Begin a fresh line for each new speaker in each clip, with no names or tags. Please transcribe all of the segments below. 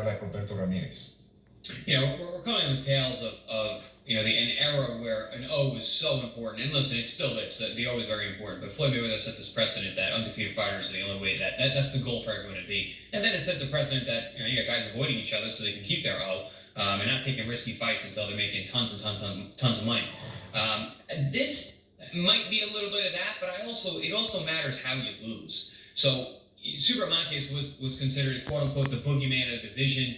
habla con Roberto Ramirez.
We're calling on the tales of an era where an O was so important. And listen, it still is. The O is very important. But Floyd Mayweather set this precedent that undefeated fighters are the only way that's the goal for everyone to be. And then it set the precedent that you got guys avoiding each other so they can keep their O and not taking risky fights until they're making tons and tons of money. And this might be a little bit of that, but it also matters how you lose. So Subriel Matias was considered quote unquote the boogeyman of the division.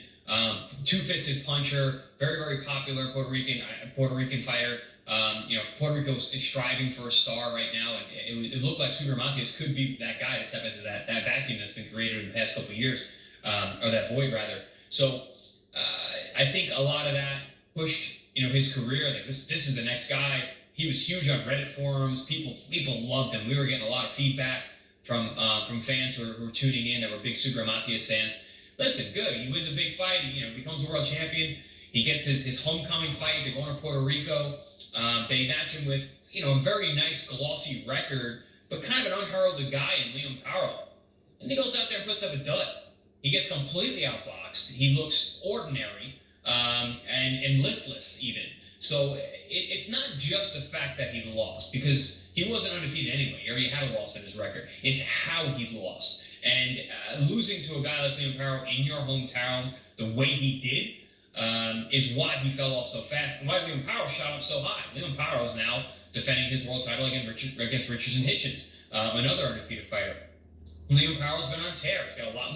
Two-fisted puncher, very, very popular Puerto Rican fighter. Puerto Rico is striving for a star right now, and it looked like Subriel Matias could be that guy to step into that vacuum that's been created in the past couple of years, or that void rather. So I think a lot of that pushed his career. Like this is the next guy. He was huge on Reddit forums. People loved him. We were getting a lot of feedback from fans who were tuning in that were big Subriel Matias fans. Listen, good. He wins a big fight. He becomes a world champion. He gets his homecoming fight. They're going to Puerto Rico. They match him with a very nice glossy record, but kind of an unheralded guy in Liam Powell. And he goes out there and puts up a dud. He gets completely outboxed. He looks ordinary and listless even. So it's not just the fact that he lost, because he wasn't undefeated anyway. He already had a loss in his record. It's how he lost. And losing to a guy like Liam Powell in your hometown the way he did is why he fell off so fast and why Liam Powell shot up so high. Liam Powell is now defending his world title against Richardson Hitchens, another undefeated fighter. Liam Powell's been on tear. He's got a lot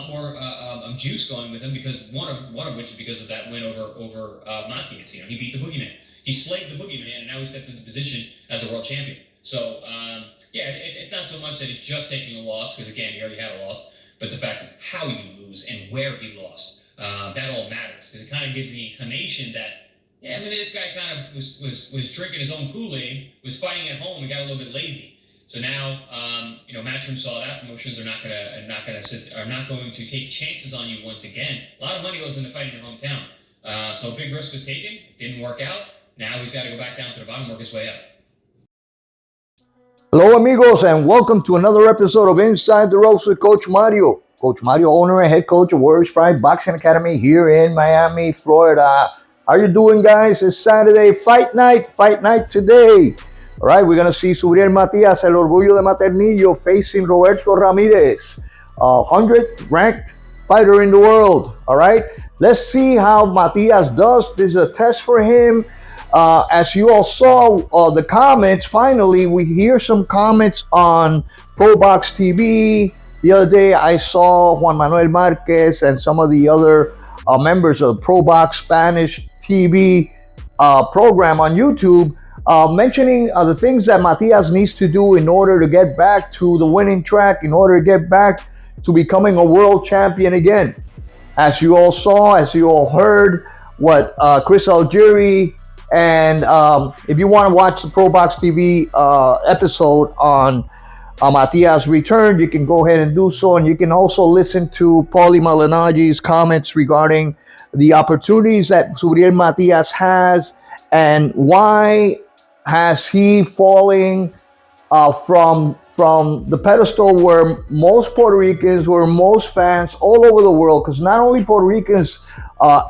more juice going with him, because one of which is because of that win over Matias. He beat the boogeyman. He slayed the boogeyman, and now he's stepped into position as a world champion. So it's not so much that he's just taking a loss, because again, he already had a loss, but the fact of how you lose and where he lost, that all matters, because it kind of gives the inclination that this guy kind of was drinking his own Kool-Aid, was fighting at home, and got a little bit lazy. So now, Matchroom saw that. Promotions are not going to take chances on you once again. A lot of money goes into fighting in your hometown. So a big risk was taken. Didn't work out. Now he's got to go back down to the bottom, work his way up.
Hello, amigos, and welcome to another episode of Inside the Ropes with Coach Mario. Coach Mario, owner and head coach of Warriors Pride Boxing Academy here in Miami, Florida. How you doing, guys? It's Saturday, fight night today. All right, we're going to see Subriel Matias, El Orgullo de Maternillo, facing Roberto Ramirez, 100th ranked fighter in the world. All right, let's see how Matias does. This is a test for him. As you all saw the comments, finally, we hear some comments on ProBox TV. The other day, I saw Juan Manuel Marquez and some of the other members of the ProBox Spanish TV program on YouTube, mentioning the things that Matias needs to do in order to get back to the winning track, in order to get back to becoming a world champion again. As you all saw, as you all heard, what Chris Algieri, and if you want to watch the ProBox TV episode on Matias' return, you can go ahead and do so. And you can also listen to Paulie Malinagi's comments regarding the opportunities that Subriel Matias has and why has he falling from the pedestal where most Puerto Ricans, where most fans all over the world, because not only Puerto Ricans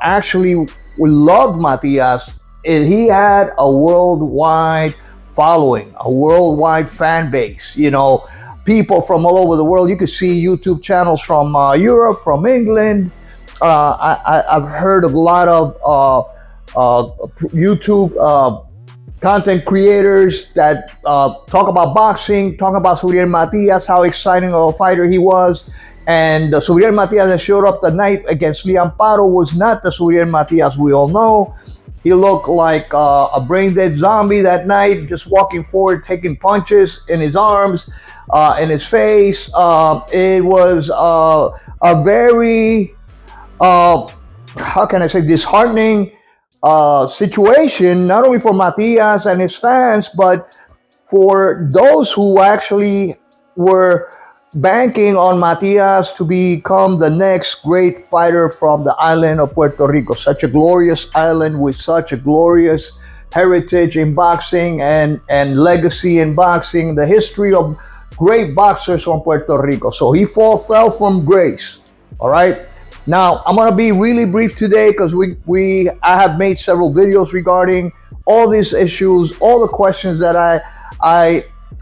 actually loved Matias, he had a worldwide following, a worldwide fan base. People from all over the world. You could see YouTube channels from Europe, from England. I've heard of a lot of YouTube content creators that talk about boxing, talk about Subriel Matias, how exciting of a fighter he was. And the Subriel Matias that showed up the night against Liam Powell was not the Subriel Matias we all know. He looked like a brain-dead zombie that night, just walking forward, taking punches in his arms, in his face. It was a very, disheartening situation, not only for Matias and his fans, but for those who actually were banking on Matias to become the next great fighter from the island of Puerto Rico. Such a glorious island with such a glorious heritage in boxing and legacy in boxing, the history of great boxers from Puerto Rico. So he fell from grace, all right? Now, I'm gonna be really brief today because I have made several videos regarding all these issues, all the questions that I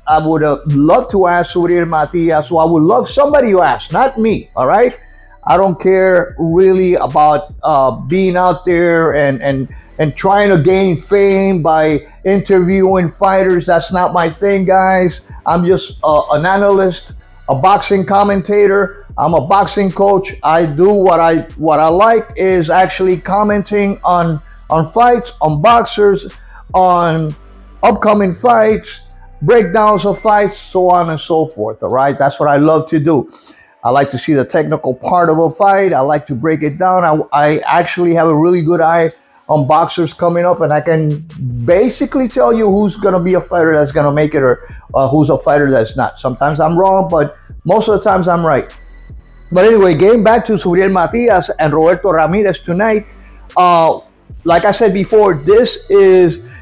I would love to ask Subriel Matias. So I would love somebody to ask, not me. All right. I don't care really about being out there and trying to gain fame by interviewing fighters. That's not my thing, guys. I'm just an analyst, a boxing commentator. I'm a boxing coach. I do what I like is actually commenting on fights, on boxers, on upcoming fights, breakdowns of fights, so on and so forth. All right, that's what I love to do. I like to see the technical part of a fight. I like to break it down. I actually have a really good eye on boxers coming up, and I can basically tell you who's going to be a fighter that's going to make it, or who's a fighter that's not. Sometimes I'm wrong, but most of the times I'm right. But anyway, getting back to Subriel Matias and Roberto Ramirez tonight, like I said before, is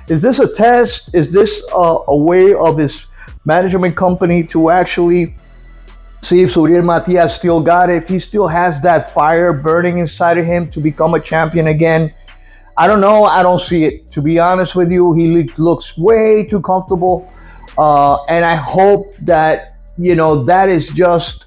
this a test? Is this a way of his management company to actually see if Subriel Matias still got it, if he still has that fire burning inside of him to become a champion again? I don't know. I don't see it. To be honest with you, he looks way too comfortable. And I hope that, that is just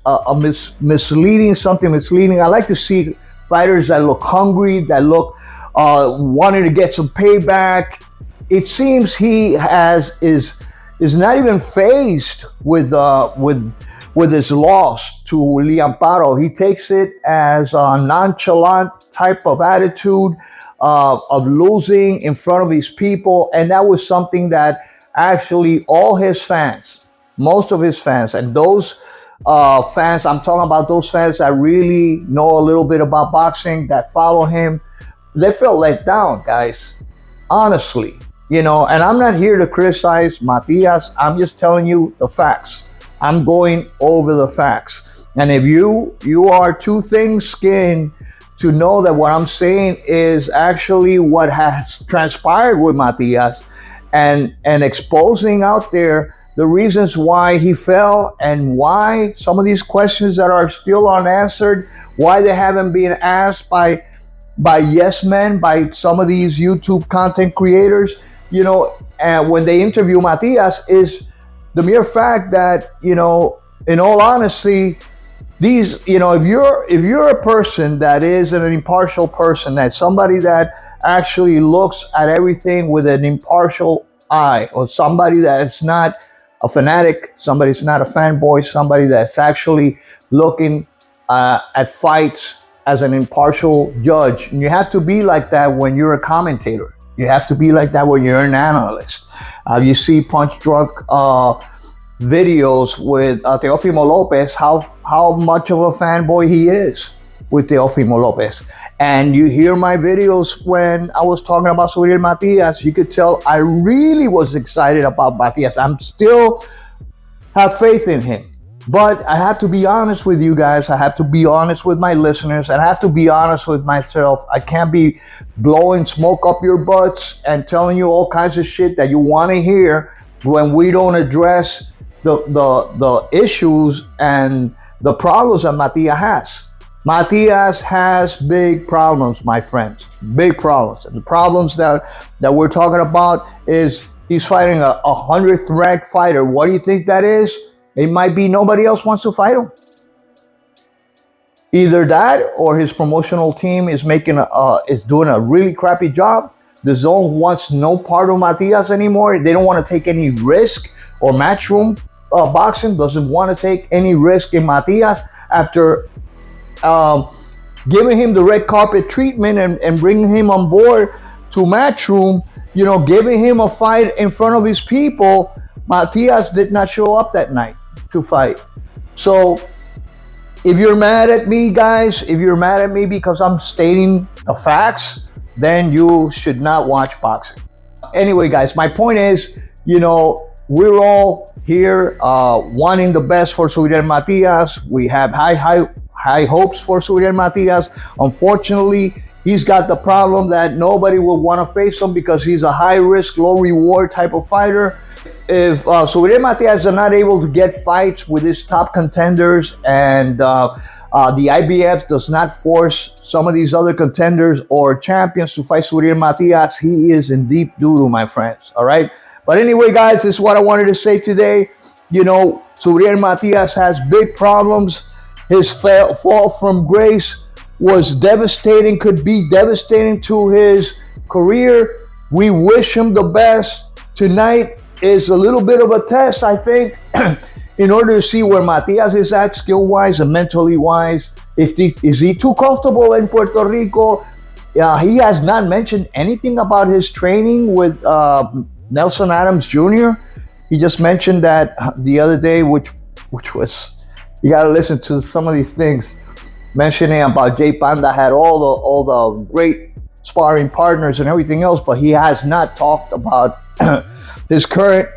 misleading, something misleading. I like to see fighters that look hungry, that look wanting to get some payback. It seems he is not even phased with his loss to Liam Paro. He takes it as a nonchalant type of attitude of losing in front of his people, and that was something that actually all his fans, most of his fans, and those fans, I'm talking about those fans that really know a little bit about boxing, that follow him, they felt let down, guys. Honestly, and I'm not here to criticize Matias. I'm just telling you the facts. I'm going over the facts. And if you are too thin-skinned to know that what I'm saying is actually what has transpired with Matias, and exposing out there the reasons why he fell, and why some of these questions that are still unanswered, why they haven't been asked by yes men, by some of these YouTube content creators, and when they interview Matias, is the mere fact that, in all honesty, these, if you're a person that is an impartial person, that somebody that actually looks at everything with an impartial eye, or somebody that's not a fanatic, somebody that's not a fanboy, somebody that's actually looking at fights as an impartial judge. And you have to be like that when you're a commentator. You have to be like that when you're an analyst. You see Punch Drunk videos with Teofimo Lopez, how much of a fanboy he is with Teofimo Lopez. And you hear my videos when I was talking about Subriel Matias, you could tell I really was excited about Matias. I'm still have faith in him. But I have to be honest with you guys. I have to be honest with my listeners. I have to be honest with myself. I can't be blowing smoke up your butts and telling you all kinds of shit that you want to hear when we don't address the issues and the problems that Matias has. Matias has big problems, my friends. Big problems. And the problems that we're talking about is he's fighting a 100th ranked fighter. What do you think that is? It might be nobody else wants to fight him. Either that, or his promotional team is doing a really crappy job. The zone wants no part of Matias anymore. They don't want to take any risk, or Matchroom Boxing doesn't want to take any risk in Matias after giving him the red carpet treatment and bringing him on board to Matchroom, giving him a fight in front of his people. Matias did not show up that night to fight. So if you're mad at me, guys, if you're mad at me because I'm stating the facts, then you should not watch boxing. Anyway, guys, my point is, we're all here wanting the best for Subriel Matias. We have high hopes for Subriel Matias. Unfortunately, He's got the problem that nobody will want to face him because he's a high risk, low reward type of fighter. If Subriel Matias are not able to get fights with his top contenders, and the IBF does not force some of these other contenders or champions to fight Subriel Matias, he is in deep doo-doo, my friends. All right. But anyway, guys, this is what I wanted to say today. You know, Subriel Matias has big problems. His fall from grace was devastating, could be devastating to his career. We wish him the best. Tonight is a little bit of a test, I think, in order to see where Matias is at skill-wise and mentally-wise. Is he too comfortable in Puerto Rico? He has not mentioned anything about his training with Nelson Adams Jr. He just mentioned that the other day, which was, you got to listen to some of these things, mentioning about Jay Panda had all the great sparring partners and everything else, but he has not talked about his current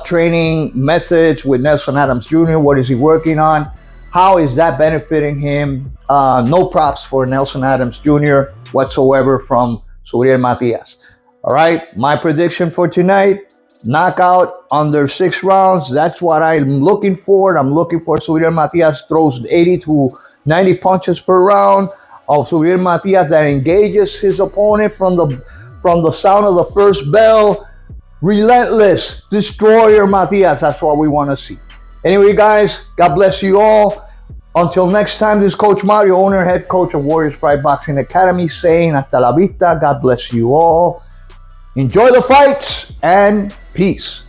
training methods with Nelson Adams Jr. What is he working on? How is that benefiting him? No props for Nelson Adams Jr. whatsoever from Subriel Matias. All right, my prediction for tonight, knockout under 6 rounds. That's what I'm looking for. I'm looking for Subriel Matias throws 80 to 90 punches per round. Of Subriel Matias that engages his opponent from the sound of the first bell. Relentless destroyer Matias. That's what we want to see. Anyway, guys, God bless you all. Until next time, this is Coach Mario, owner and head coach of Warriors Pride Boxing Academy, saying hasta la vista. God bless you all. Enjoy the fights and peace.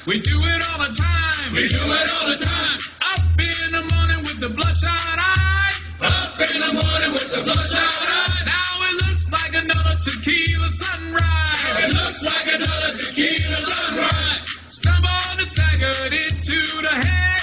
We do it all the time. We do it all the time. Up in the morning with the bloodshot eyes. Up in the morning with the bloodshot eyes. Now it looks like another tequila sunrise. It looks like another tequila sunrise. Stumbled and staggered into the head.